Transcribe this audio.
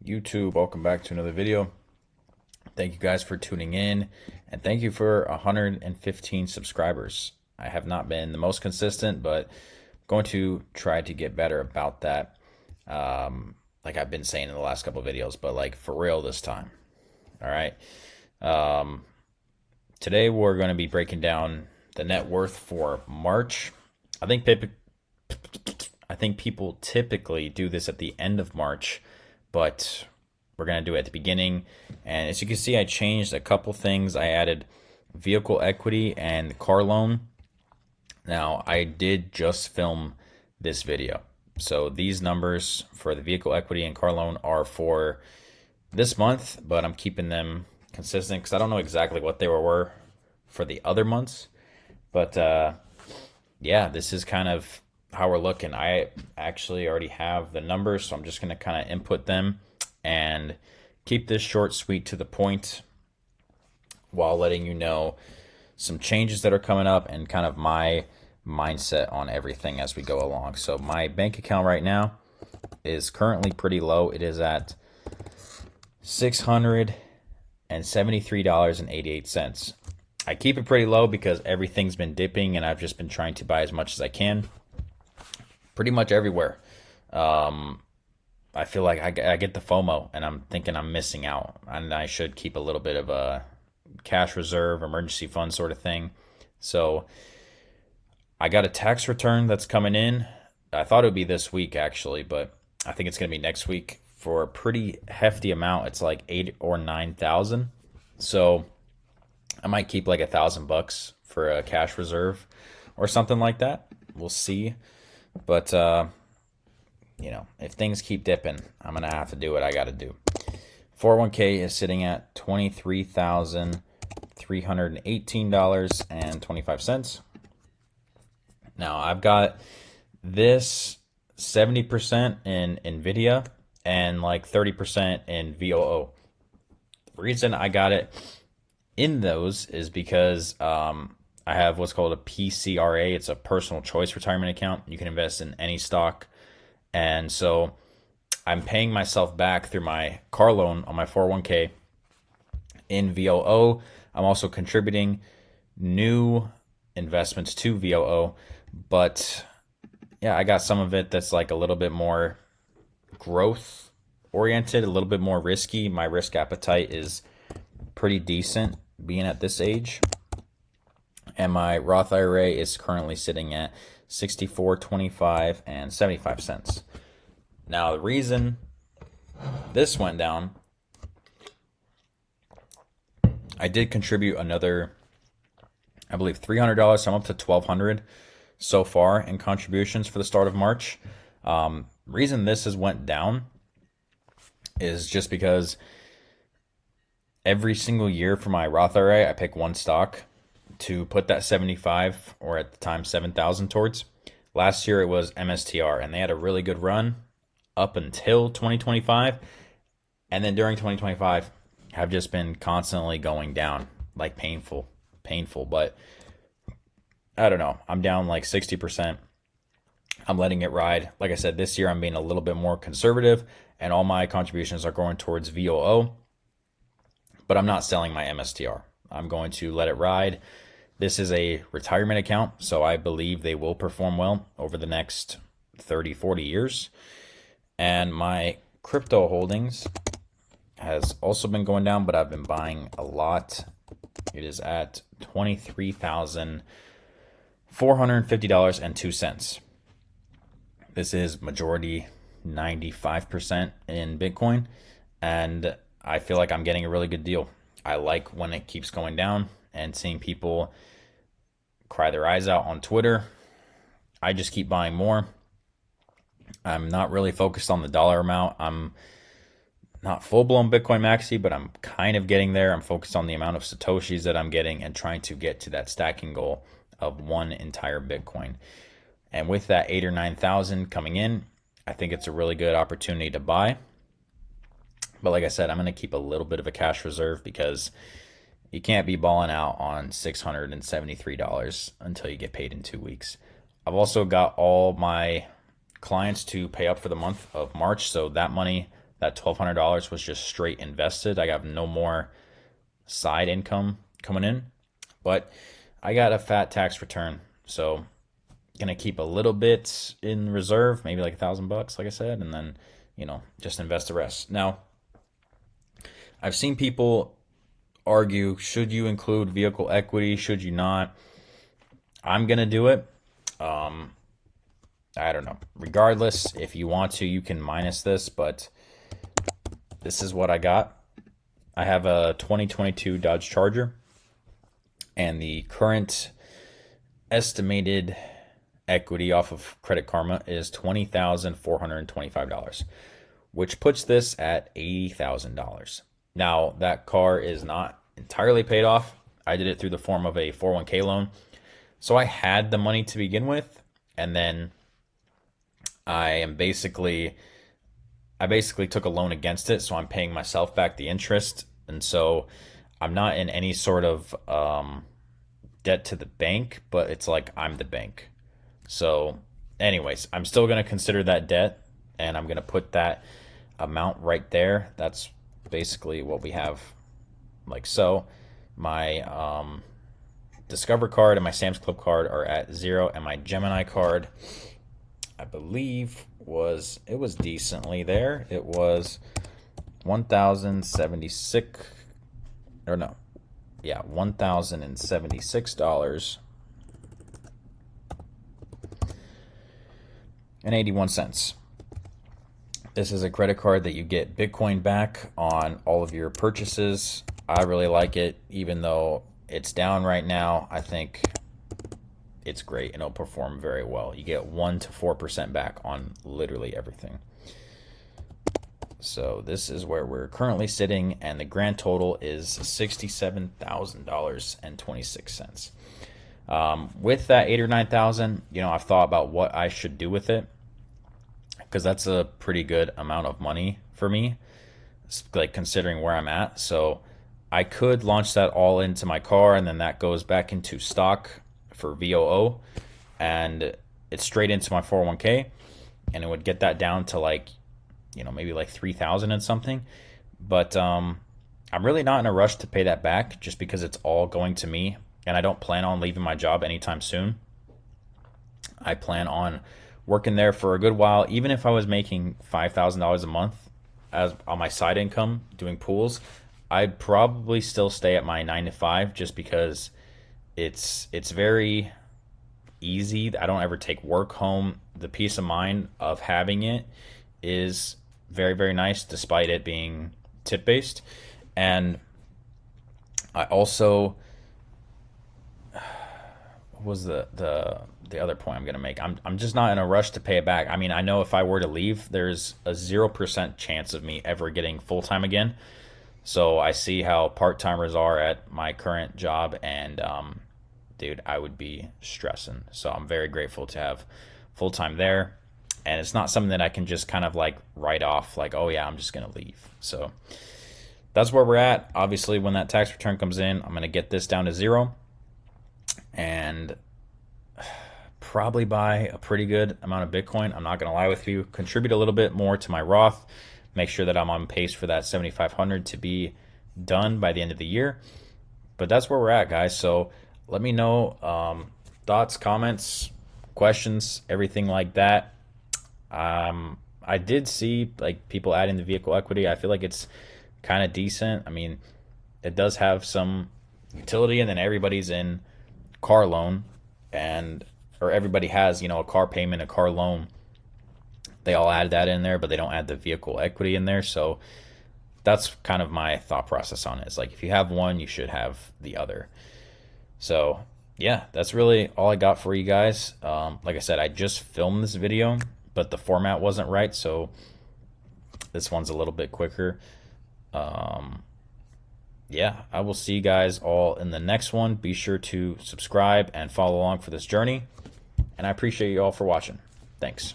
YouTube? Welcome back to another video. Thank you guys for tuning in, and thank you for 115 subscribers. I have not been the most consistent, but I'm going to try to get better about that. Like I've been saying in the last couple of videos, but like for real this time. All right. Um, Today we're going to be breaking down the net worth for March. I think people typically do this at the end of March, but we're going to do it at the beginning. And as you can see, I changed a couple things. I added vehicle equity and car loan. Now, I did just film this video. So these numbers for the vehicle equity and car loan are for this month, but I'm keeping them consistent because I don't know exactly what they were for the other months. But yeah, this is kind of how we're looking. I actually already have the numbers, so I'm just going to kind of input them and keep this short, sweet, to the point while letting you know some changes that are coming up and kind of my mindset on everything as we go along. So my bank account right now is currently pretty low. It is at $673.88. I keep it pretty low because everything's been dipping and I've just been trying to buy as much as I can pretty much everywhere. I feel like I get the FOMO and I'm thinking I'm missing out, and I should keep a little bit of a cash reserve, emergency fund sort of thing. So I got a tax return that's coming in. I thought it would be this week actually, but I think it's going to be next week for a pretty hefty amount. It's like 8 or 9,000. So I might keep like $1,000 for a cash reserve or something like that. We'll see. But if things keep dipping, I'm gonna have to do what I got to do. 401k is sitting at $23,318.25. Now I've got this 70% in Nvidia and like 30% in VOO. The reason I got it in those is because I have what's called a PCRA. It's a personal choice retirement account. You can invest in any stock. And so I'm paying myself back through my car loan on my 401k in VOO. I'm also contributing new investments to VOO. But yeah, I got some of it that's like a little bit more growth oriented, a little bit more risky. My risk appetite is pretty decent being at this age. And my Roth IRA is currently sitting at $64.25 and 75 cents. Now the reason this went down, I did contribute another, I believe $300. So I'm up to $1,200 so far in contributions for the start of March. Reason this has went down is just because every single year for my Roth IRA, I pick one stock to put that 75 or at the time 7,000 towards. Last year it was MSTR, and they had a really good run up until 2025, and then during 2025 have just been constantly going down, like painful. But I don't know, I'm down like 60%. I'm letting it ride. Like I said, this year I'm being a little bit more conservative, and all my contributions are going towards VOO, but I'm not selling my MSTR. I'm going to let it ride. This is a retirement account, so I believe they will perform well over the next 30, 40 years. And my crypto holdings has also been going down, but I've been buying a lot. It is at $23,450.02. This is majority 95% in Bitcoin, and I feel like I'm getting a really good deal. I like when it keeps going down and seeing people cry their eyes out on Twitter. I just keep buying more. I'm not really focused on the dollar amount. I'm not full-blown Bitcoin maxi, but I'm kind of getting there. I'm focused on the amount of Satoshis that I'm getting and trying to get to that stacking goal of one entire Bitcoin. And with that 8 or 9,000 coming in, I think it's a really good opportunity to buy. But like I said, I'm going to keep a little bit of a cash reserve because you can't be balling out on $673 until you get paid in 2 weeks. I've also got all my clients to pay up for the month of March, so that money That $1,200 was just straight invested. I got no more side income coming in, but I got a fat tax return. So gonna keep a little bit in reserve, maybe like $1,000, like I said, and then, just invest the rest. Now, I've seen people argue, should you include vehicle equity? Should you not? I'm gonna do it. I don't know. Regardless, if you want to, you can minus this, but this is what I got. I have a 2022 Dodge Charger, and the current estimated equity off of Credit Karma is $20,425, which puts this at $80,000. Now, that car is not entirely paid off. I did it through the form of a 401k loan. So I had the money to begin with, and then I basically took a loan against it, so I'm paying myself back the interest, and so I'm not in any sort of debt to the bank, but it's like I'm the bank. So, anyways, I'm still going to consider that debt, and I'm going to put that amount right there. That's basically what we have, like so. My Discover card and my Sam's Club card are at 0, and my Gemini card, I believe, was decently there. It was 1,076, or no, yeah, $1,076 and 81 cents. This is a credit card that you get Bitcoin back on all of your purchases. I really like it, even though it's down right now. I think it's great and it'll perform very well. You get 1 to 4% back on literally everything. So this is where we're currently sitting, and the grand total is $67,000.26. With that 8 or 9,000, I've thought about what I should do with it, because that's a pretty good amount of money for me, like considering where I'm at. So I could launch that all into my car, and then that goes back into stock for VOO, and it's straight into my 401k, and it would get that down to maybe like 3,000 and something. But I'm really not in a rush to pay that back, just because it's all going to me, and I don't plan on leaving my job anytime soon. I plan on working there for a good while. Even if I was making $5,000 a month as on my side income doing pools, I'd probably still stay at my 9 to 5, just because it's very easy. I don't ever take work home. The peace of mind of having it is very, very nice, despite it being tip based. And I also, what was the other point I'm gonna make? I'm just not in a rush to pay it back. I mean, I know if I were to leave, there's a 0% chance of me ever getting full time again. So I see how part timers are at my current job, and dude, I would be stressing. So I'm very grateful to have full time there, and it's not something that I can just kind of like write off, like, oh yeah, I'm just gonna leave. So that's where we're at. Obviously, when that tax return comes in, I'm gonna get this down to 0, and probably buy a pretty good amount of Bitcoin. I'm not gonna lie with you. Contribute a little bit more to my Roth. Make sure that I'm on pace for that 7,500 to be done by the end of the year. But that's where we're at, guys. So let me know thoughts, comments, questions, everything like that. I did see like people adding the vehicle equity. I feel like it's kind of decent. I mean, it does have some utility, and then everybody's in car loan, or everybody has, a car payment, a car loan. They all add that in there, but they don't add the vehicle equity in there. So that's kind of my thought process on it. It's like, if you have one, you should have the other. So yeah, that's really all I got for you guys. Like I said, I just filmed this video, but the format wasn't right, so this one's a little bit quicker. Yeah, I will see you guys all in the next one. Be sure to subscribe and follow along for this journey, and I appreciate you all for watching. Thanks.